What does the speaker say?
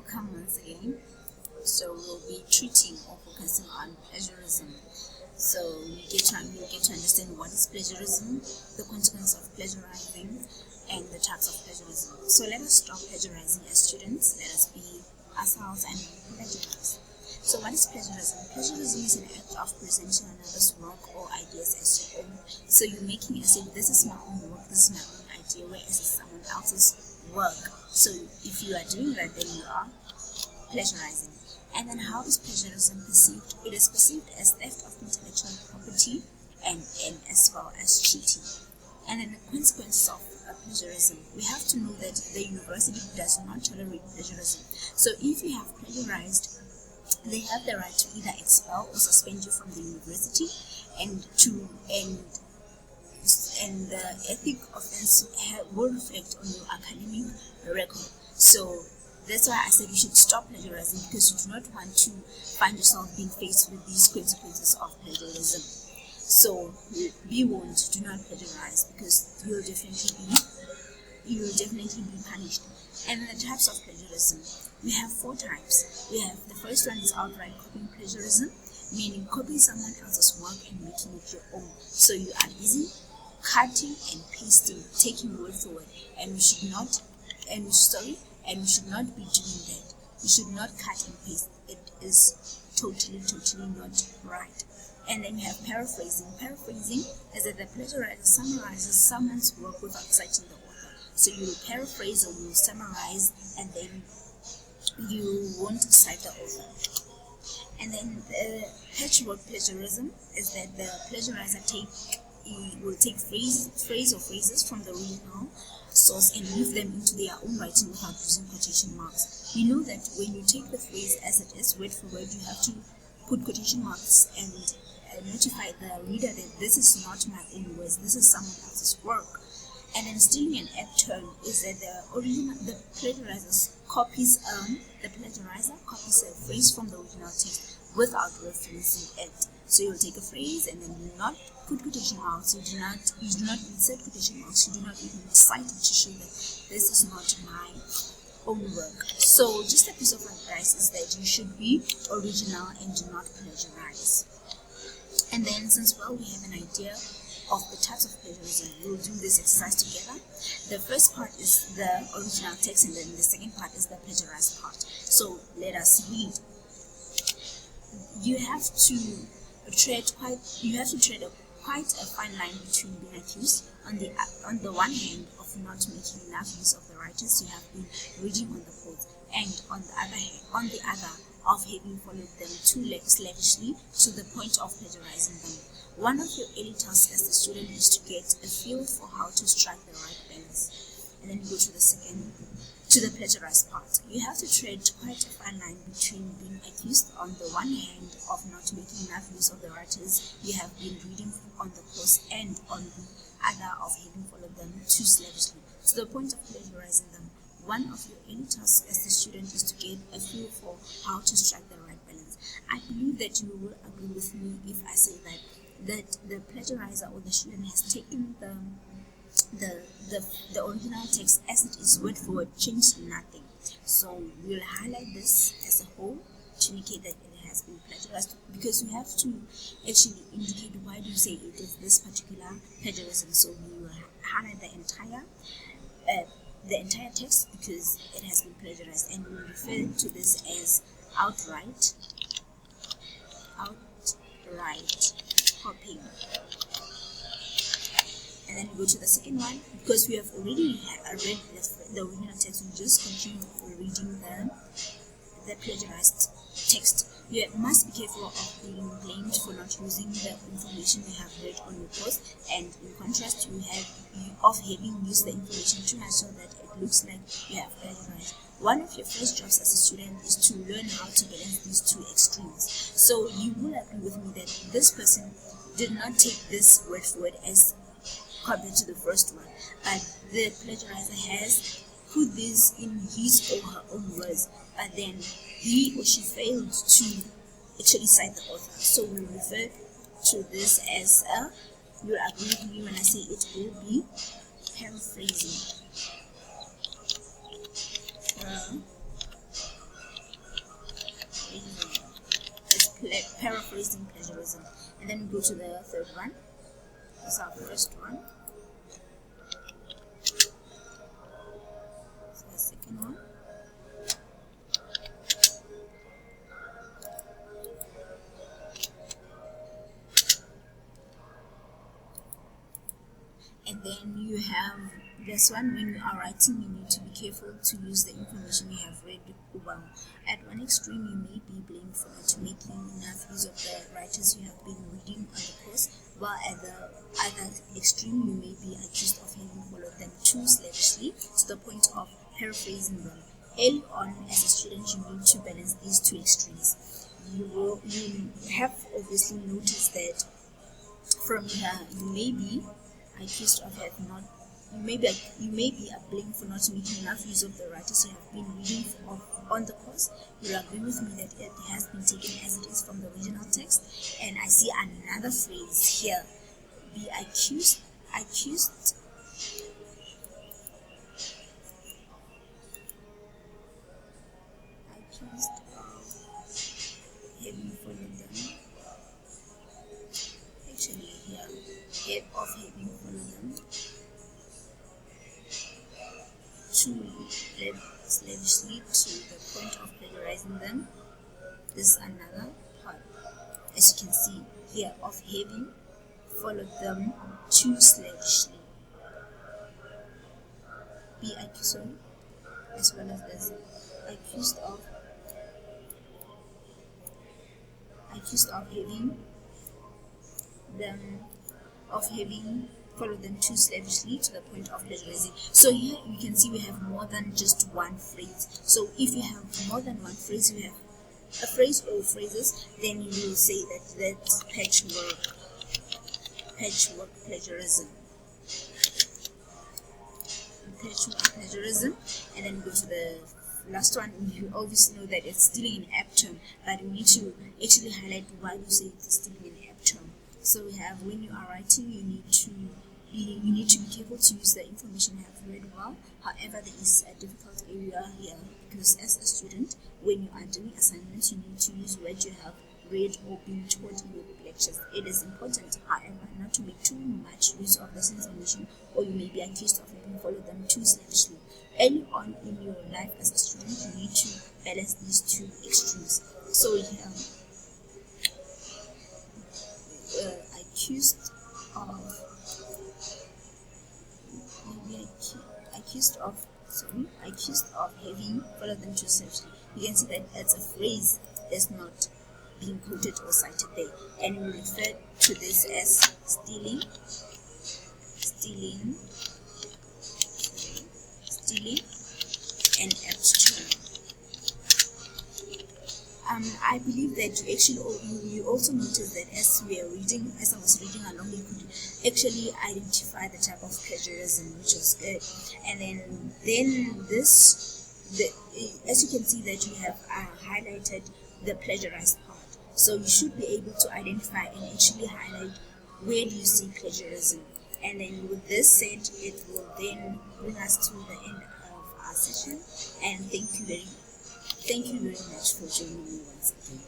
welcome once again. So we'll be treating or focusing on plagiarism. So you'll get to understand what is plagiarism, the consequence of plagiarizing, and the types of plagiarism. So let us stop plagiarizing as students. Let us be ourselves and plagiarize. So what is plagiarism? Plagiarism is an act of presenting another's work or ideas as your own. So you're making it as if this is my own work, this is my own idea, whereas it's someone else's work. So if you are doing that, then you are plagiarizing. And then how is plagiarism perceived? It is perceived as theft of intellectual property and as well as cheating. And then the consequences of plagiarism. We have to know that the university does not tolerate plagiarism. So if you have plagiarized, they have the right to either expel or suspend you from the university, and the ethic offense will reflect on your academic record. So that's why I said you should stop plagiarizing, because you do not want to find yourself being faced with these consequences of plagiarism. So be warned, do not plagiarize, because you'll definitely be punished. And then the types of plagiarism. We have 4 types. We have the first one is outright copying plagiarism, meaning copying someone else's work and making it your own. So you are busy cutting and pasting, taking word for word, and we should not be doing that. You should not cut and paste. It is totally not right. And then you have paraphrasing. Paraphrasing is that the plagiarizer summarizes someone's work without citing the author. So you will paraphrase or you will summarize, and then you won't cite the author. And then patchwork plagiarism is that the plagiarizer will take phrase or phrases from the original source and weave them into their own writing without using quotation marks. We know that when you take the phrase as it is, word for word, you have to put quotation marks and notify the reader that this is not my own words, this is someone else's work. And then stealing an apt term is that the plagiarizer copies a phrase from the original text without referencing it. So you'll take a phrase and then you do not put quotation marks, you do not insert quotation marks, you do not even cite it to show that this is not my own work. So just a piece of advice is that you should be original and do not plagiarize. And then since we have an idea of the types of plagiarism, we'll do this exercise together. The first part is the original text, and then the second part is the plagiarized part. So let us read. You have to tread quite a fine line between being accused on the one hand of not making enough use of the writers you have been reading on the quotes, and on the other of having followed them too slavishly to the point of plagiarizing them. One of your early tasks as a student is to get a feel for how to strike the right balance. And then you go to the plagiarized part. You have to tread quite a fine line between being accused on the one hand of not making enough use of the writers you have been reading on the course, and on the other of having followed them too slavishly to the point of plagiarizing them. One of your early tasks as a student is to get a feel for how to strike the right balance. I believe that you will agree with me if I say that the plagiarizer or the student has taken the original text as it is, word for word, changed nothing. So we'll highlight this as a whole to indicate that it has been plagiarized, because we have to actually indicate why do you say it is this particular plagiarism. So we will highlight the entire text because it has been plagiarized, and we will refer to this as outright copying. And then we go to the second one, because we have already read the original text. We just continue reading the plagiarized text. You must be careful of being blamed for not using the information you have read on your course, and in contrast, of having used the information too much so that it looks like you have plagiarized. One of your first jobs as a student is to learn how to balance these two extremes. So you will agree with me that this person did not take this word for word as compared to the first one, but the plagiarizer has put this in his or her own words, but then he or she failed to actually cite the author. So we refer to this as you'll agree with me when I say it will be paraphrasing. paraphrasing plagiarism. And then we go to the third one. That's our first one. So the second one. And then you have this one. When you are writing, you need to be careful to use the information you have read well. At one extreme, you may be blamed for not making enough use of the writers you have been reading on the course, while at the other extreme, you may be accused of having followed them too slavishly to the point of paraphrasing them. Early on, as a student, you need to balance these two extremes. You have obviously noticed that from here, you may be accused of having not. You may be blamed for not making enough use of the writers you have been reading on the course. You'll agree with me that it has been taken as it is from the original text. And I see another phrase here: be accused of having followed them. Actually, here, of having followed them too slavishly to the point of plagiarizing them. This is another part. As you can see here, of having followed them too slavishly. Be accused, as well as this, accused of having followed them too slavishly to the point of plagiarizing. So here you can see we have more than just one phrase. So if you have more than one phrase, you have a phrase or phrases, then you will say that that's patchwork plagiarism. And then go to the last one. You obviously know that it's stealing an apt term, but we need to actually highlight why you say it's stealing an apt term. So we have, when you are writing, you need to be careful to use the information you have read well. However, there is a difficult area here, because as a student, when you are doing assignments, you need to use what you have read or been taught in your lectures. It is important, however, not to make too much use of this information, or you may be accused of having followed them too slavishly. Early on in your life as a student, you need to balance these two extremes. So accused of having followed them too slavishly. You can see that as a phrase that's not being quoted or cited there, and we refer to this as stealing an apt term. I believe that you also noticed that as I was reading along, you could actually identify the type of plagiarism, which is good. And then as you can see that you have highlighted the plagiarized part. So you should be able to identify and actually highlight where do you see plagiarism. And then with this said, it will then bring us to the end of our session. And thank you very much for joining me once again.